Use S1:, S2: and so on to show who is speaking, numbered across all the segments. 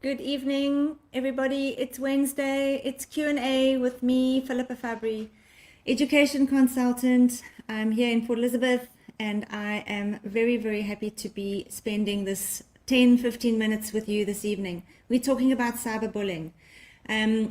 S1: Good evening, everybody. It's Wednesday. It's Q&A with me, Philippa Fabry, education consultant. I'm here in Port Elizabeth, and I am very, very happy to be spending this 10-15 minutes with you this evening. We're talking about cyberbullying.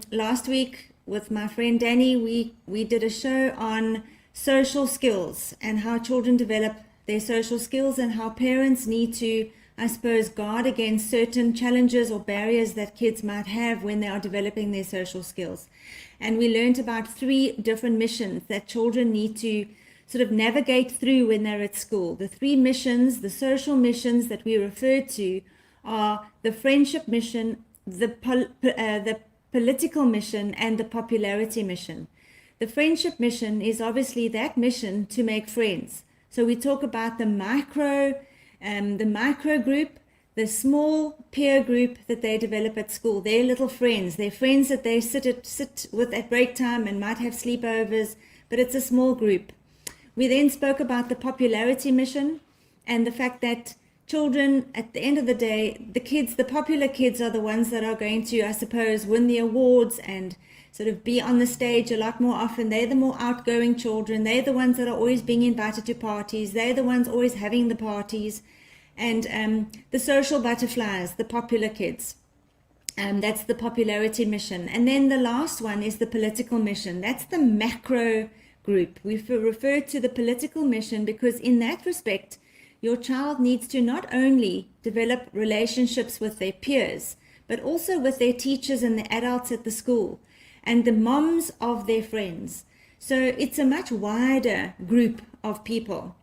S1: Last week with my friend Danny, we did a show on social skills and how children develop their social skills and how parents need to, I suppose, guard against certain challenges or barriers that kids might have when they are developing their social skills. And we learned about 3 different missions that children need to sort of navigate through when they're at school. The 3 missions, the social missions that we refer to, are the friendship mission, the political mission, and the popularity mission. The friendship mission is obviously that mission to make friends. So we talk about the micro group, the small peer group that they develop at school, their little friends, their friends that they sit with at break time and might have sleepovers, but it's a small group. We then spoke about the popularity mission and the fact that children, at the end of the day, the popular kids are the ones that are going to, I suppose, win the awards and sort of be on the stage a lot more often. They're the more outgoing children. They're the ones that are always being invited to parties. They're the ones always having the parties. And the social butterflies, the popular kids. That's the popularity mission. And then the last one is the political mission. That's the macro group. We refer to the political mission because in that respect, your child needs to not only develop relationships with their peers, but also with their teachers and the adults at the school and the moms of their friends. So it's a much wider group of people.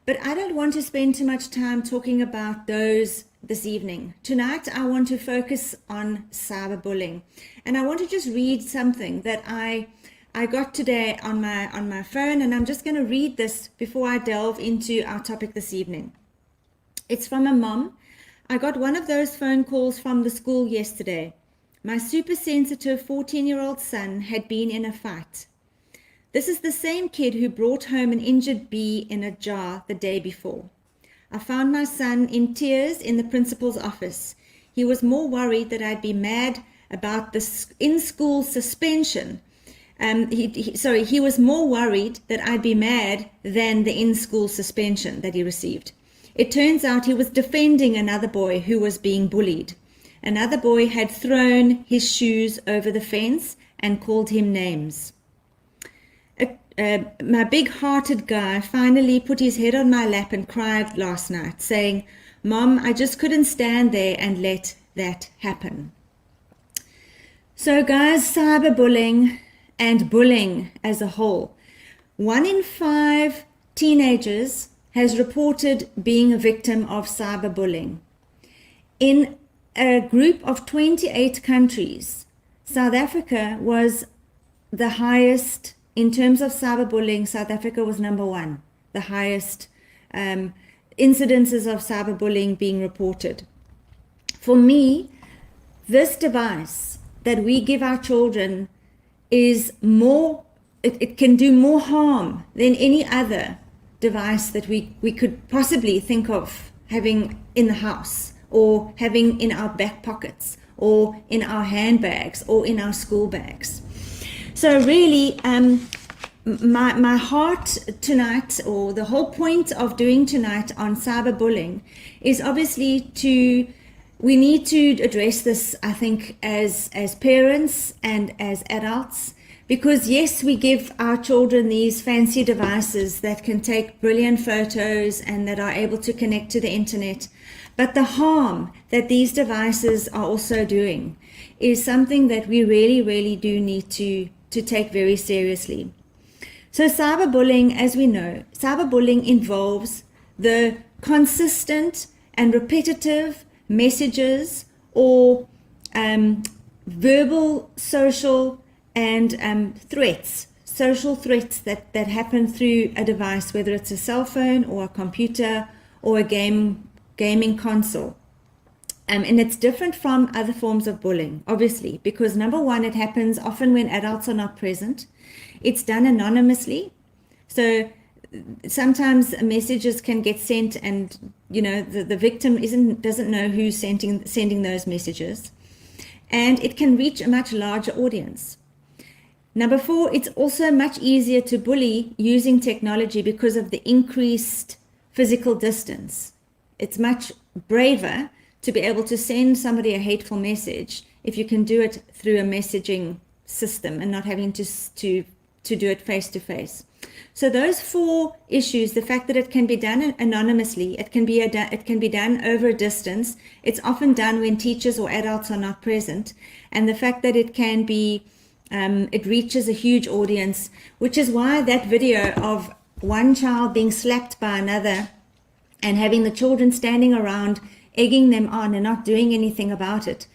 S1: But I don't want to spend too much time talking about those this evening. Tonight, I want to focus on cyberbullying. And I want to just read something that I got today on my phone, and I'm just going to read this before I delve into our topic this evening. It's from a mom. I got one of those phone calls from the school yesterday. My super sensitive 14-year-old son had been in a fight. This is the same kid who brought home an injured bee in a jar the day before. I found my son in tears in the principal's office. He was more worried that I'd be mad about the in-school suspension. He was more worried that I'd be mad than the in-school suspension that he received. It turns out he was defending another boy who was being bullied. Another boy had thrown his shoes over the fence and called him names. My big-hearted guy finally put his head on my lap and cried last night, saying, "Mom, I just couldn't stand there and let that happen." So guys, cyberbullying and bullying as a whole. 1 in 5 teenagers has reported being a victim of cyberbullying. In a group of 28 countries, South Africa was the highest. In terms of cyberbullying, South Africa was number 1, the highest incidences of cyberbullying being reported. For me, this device that we give our children is more, it can do more harm than any other device that we could possibly think of having in the house or having in our back pockets or in our handbags or in our school bags. So really, my heart tonight, or the whole point of doing tonight on cyberbullying, is obviously we need to address this, I think, as parents and as adults, because yes, we give our children these fancy devices that can take brilliant photos and that are able to connect to the internet, but the harm that these devices are also doing is something that we really, really do need to to take very seriously. So cyberbullying, as we know, cyberbullying involves the consistent and repetitive messages or verbal, social, and social threats that happen through a device, whether it's a cell phone or a computer or a gaming console. And it's different from other forms of bullying, obviously, because number one, it happens often when adults are not present. It's done anonymously. So sometimes messages can get sent and, the victim doesn't know who's sending those messages. And it can reach a much larger audience. Number four, it's also much easier to bully using technology because of the increased physical distance. It's much braver to be able to send somebody a hateful message if you can do it through a messaging system and not having to do it face to face. So those four issues, the fact that it can be done anonymously, it can be done over a distance, it's often done when teachers or adults are not present, and the fact that it can be, it reaches a huge audience, which is why that video of one child being slapped by another and having the children standing around egging them on and not doing anything about it,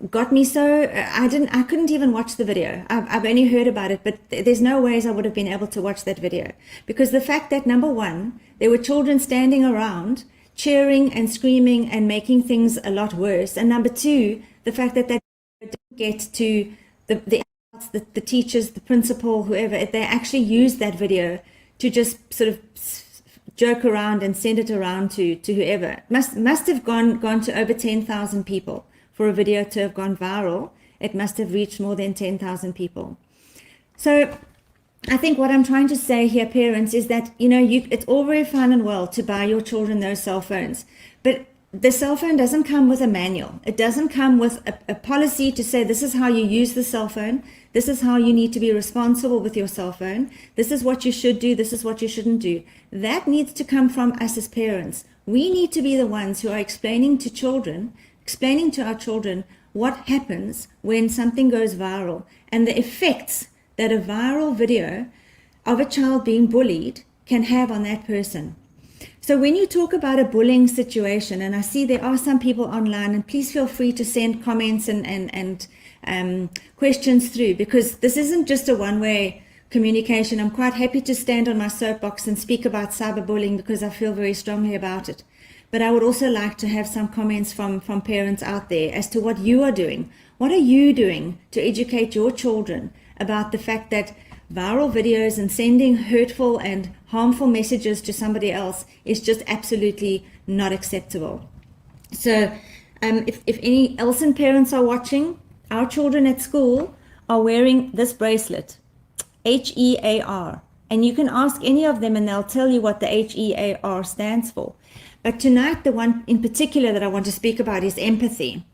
S1: got me so, I couldn't even watch the video. I've only heard about it, but there's no ways I would have been able to watch that video. Because the fact that, number one, there were children standing around cheering and screaming and making things a lot worse. And number two, the fact that they didn't get to the teachers, the principal, whoever, they actually used that video to just sort of joke around and send it around to whoever. Must have gone to over 10,000 people. For a video to have gone viral, it must have reached more than 10,000 people. So I think what I'm trying to say here, parents, is that, it's all very fine and well to buy your children those cell phones, but the cell phone doesn't come with a manual. It doesn't come with a policy to say this is how you use the cell phone. This is how you need to be responsible with your cell phone. This is what you should do. This is what you shouldn't do. That needs to come from us as parents. We need to be the ones who are explaining to our children what happens when something goes viral and the effects that a viral video of a child being bullied can have on that person. So when you talk about a bullying situation, and I see there are some people online, and please feel free to send comments and questions through, because this isn't just a one-way communication. I'm quite happy to stand on my soapbox and speak about cyberbullying because I feel very strongly about it. But I would also like to have some comments from parents out there as to what you are doing. What are you doing to educate your children about the fact that viral videos and sending hurtful and harmful messages to somebody else is just absolutely not acceptable? So if any Elson parents are watching, our children at school are wearing this bracelet, HEAR. And you can ask any of them and they'll tell you what the HEAR stands for. But tonight, the one in particular that I want to speak about is empathy.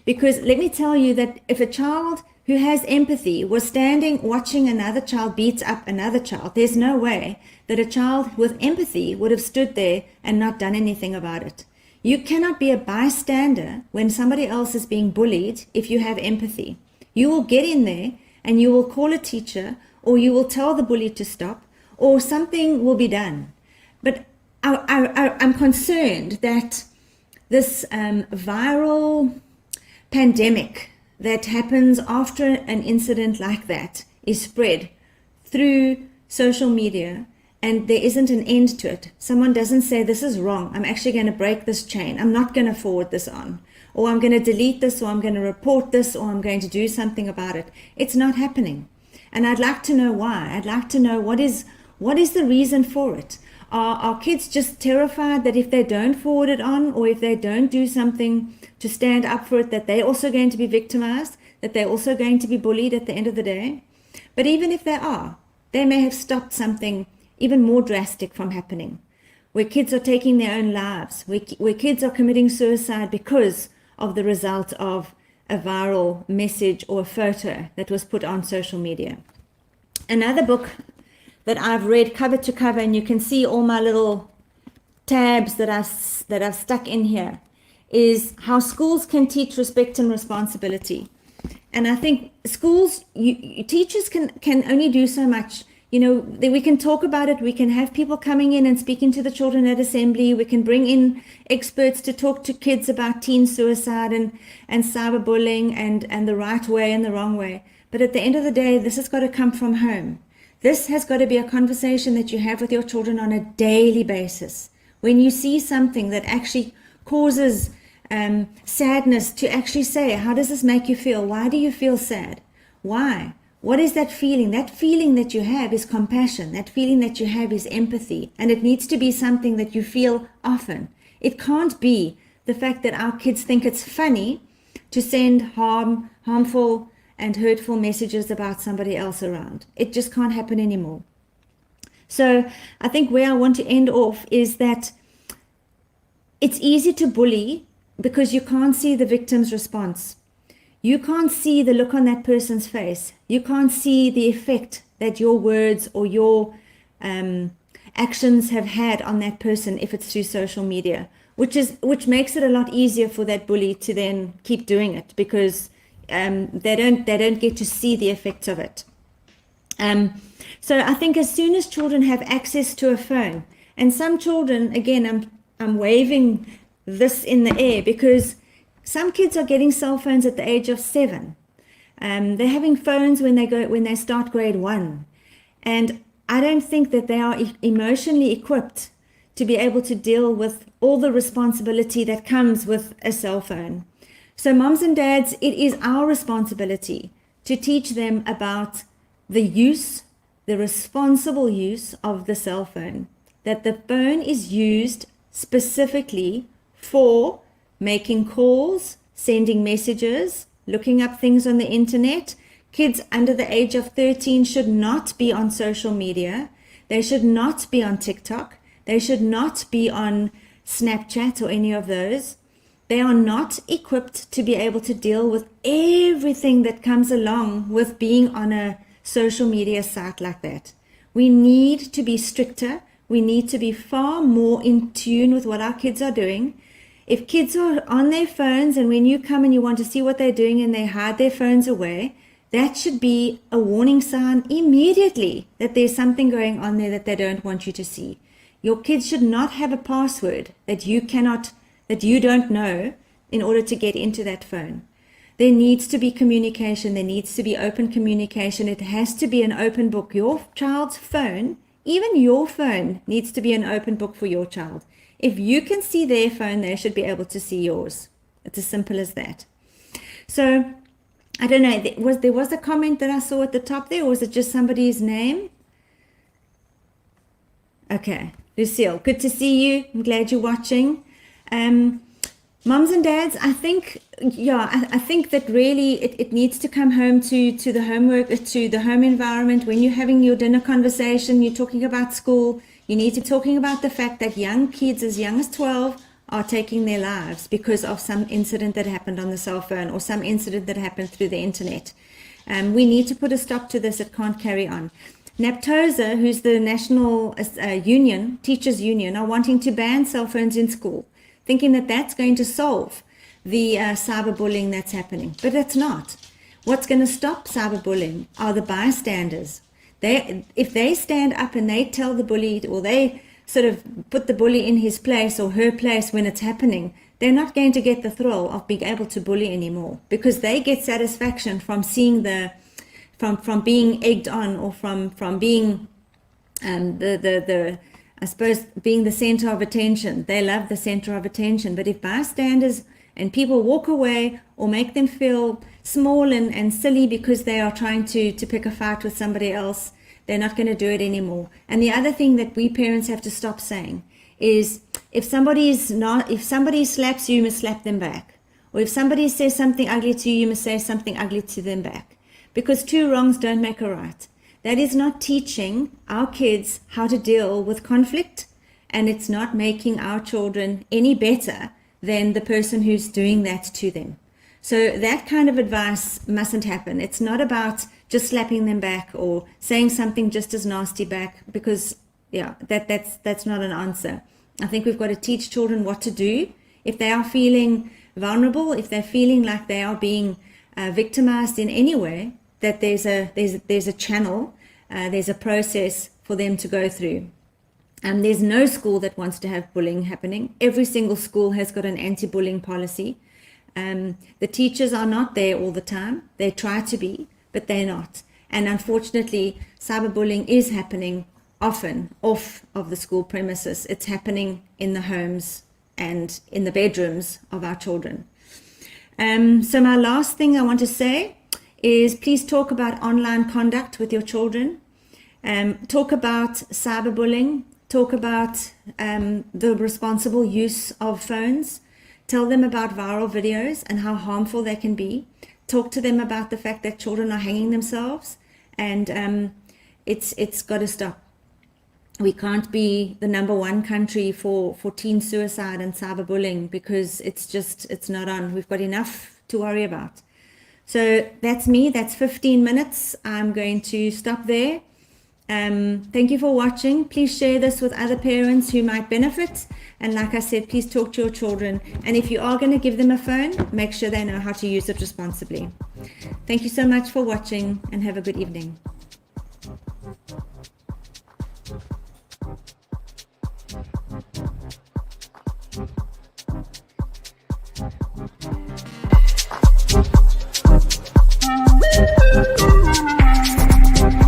S1: Because let me tell you that if a child who has empathy was standing watching another child beat up another child, there's no way that a child with empathy would have stood there and not done anything about it. You cannot be a bystander when somebody else is being bullied if you have empathy. You will get in there and you will call a teacher, or you will tell the bully to stop, or something will be done. But I'm concerned that this viral pandemic that happens after an incident like that is spread through social media, and there isn't an end to it. Someone doesn't say, this is wrong, I'm actually going to break this chain, I'm not going to forward this on, or I'm going to delete this, or I'm going to report this, or I'm going to do something about it. It's not happening. And I'd like to know why. I'd like to know what is the reason for it. Are kids just terrified that if they don't forward it on, or if they don't do something to stand up for it, that they're also going to be victimized, that they're also going to be bullied at the end of the day? But even if they are, they may have stopped something even more drastic from happening, where kids are taking their own lives, where kids are committing suicide because of the result of a viral message or a photo that was put on social media. Another book that I've read cover to cover, and you can see all my little tabs that I've stuck in here, is How Schools Can Teach Respect and Responsibility. And I think schools, teachers can only do so much. We can talk about it. We can have people coming in and speaking to the children at assembly. We can bring in experts to talk to kids about teen suicide and cyberbullying and the right way and the wrong way. But at the end of the day, this has got to come from home. This has got to be a conversation that you have with your children on a daily basis. When you see something that actually causes sadness, to actually say, how does this make you feel? Why do you feel sad? Why? What is that feeling? That feeling that you have is compassion. That feeling that you have is empathy. And it needs to be something that you feel often. It can't be the fact that our kids think it's funny to send harmful and hurtful messages about somebody else around. It just can't happen anymore. So I think where I want to end off is that it's easy to bully because you can't see the victim's response. You can't see the look on that person's face. You can't see the effect that your words or your actions have had on that person if it's through social media, which makes it a lot easier for that bully to then keep doing it, because they don't get to see the effects of it. So I think as soon as children have access to a phone, and some children, again, I'm waving this in the air because some kids are getting cell phones at the age of 7. They're having phones when they start grade 1, and I don't think that they are emotionally equipped to be able to deal with all the responsibility that comes with a cell phone. So moms and dads, it is our responsibility to teach them about the responsible use of the cell phone, that the phone is used specifically for making calls, sending messages, looking up things on the internet. Kids under the age of 13 should not be on social media. They should not be on TikTok. They should not be on Snapchat or any of those. They are not equipped to be able to deal with everything that comes along with being on a social media site like that. We need to be stricter. We need to be far more in tune with what our kids are doing. If kids are on their phones and when you come and you want to see what they're doing and they hide their phones away, that should be a warning sign immediately that there's something going on there that they don't want you to see. Your kids should not have a password that you don't know in order to get into that phone. There needs to be communication. There needs to be open communication. It has to be an open book. Your child's phone, even your phone, needs to be an open book for your child. If you can see their phone, they should be able to see yours. It's as simple as that. So, I don't know, there was a comment that I saw at the top there, or was it just somebody's name? Okay, Lucille, good to see you. I'm glad you're watching. Moms and dads, I think that really it needs to come home to the homework, to the home environment. When you're having your dinner conversation, you're talking about school, you need to be talking about the fact that young kids as young as 12 are taking their lives because of some incident that happened on the cell phone or some incident that happened through the internet. We need to put a stop to this. It can't carry on. Naptosa, who's the national union, teachers union, are wanting to ban cell phones in school, thinking that that's going to solve the cyberbullying that's happening. But it's not. What's going to stop cyberbullying are the bystanders. If they stand up and they tell the bully, or they sort of put the bully in his place or her place when it's happening, they're not going to get the thrill of being able to bully anymore, because they get satisfaction from seeing from being egged on, or from being I suppose being the center of attention. They love the center of attention. But if bystanders and people walk away or make them feel small and silly because they are trying to pick a fight with somebody else, they're not going to do it anymore. And the other thing that we parents have to stop saying is, if somebody slaps you, you must slap them back. Or if somebody says something ugly to you, you must say something ugly to them back. Because two wrongs don't make a right. That is not teaching our kids how to deal with conflict, and it's not making our children any better than the person who's doing that to them. So that kind of advice mustn't happen. It's not about just slapping them back or saying something just as nasty back, because that's not an answer. I think we've got to teach children what to do if they are feeling vulnerable, if they're feeling like they are being victimized in any way, that there's a channel, there's a process for them to go through. There's no school that wants to have bullying happening. Every single school has got an anti-bullying policy. The teachers are not there all the time. They try to be, but they're not. And unfortunately, cyberbullying is happening often off of the school premises. It's happening in the homes and in the bedrooms of our children. So my last thing I want to say is please talk about online conduct with your children. Talk about cyberbullying. Talk about the responsible use of phones. Tell them about viral videos and how harmful they can be. Talk to them about the fact that children are hanging themselves, and it's got to stop. We can't be the #1 country for teen suicide and cyberbullying, because it's not on. We've got enough to worry about. So that's me. That's 15 minutes. I'm going to stop there. Thank you for watching. Please share this with other parents who might benefit. And like I said, please talk to your children. And if you are going to give them a phone, make sure they know how to use it responsibly. Thank you so much for watching, and have a good evening.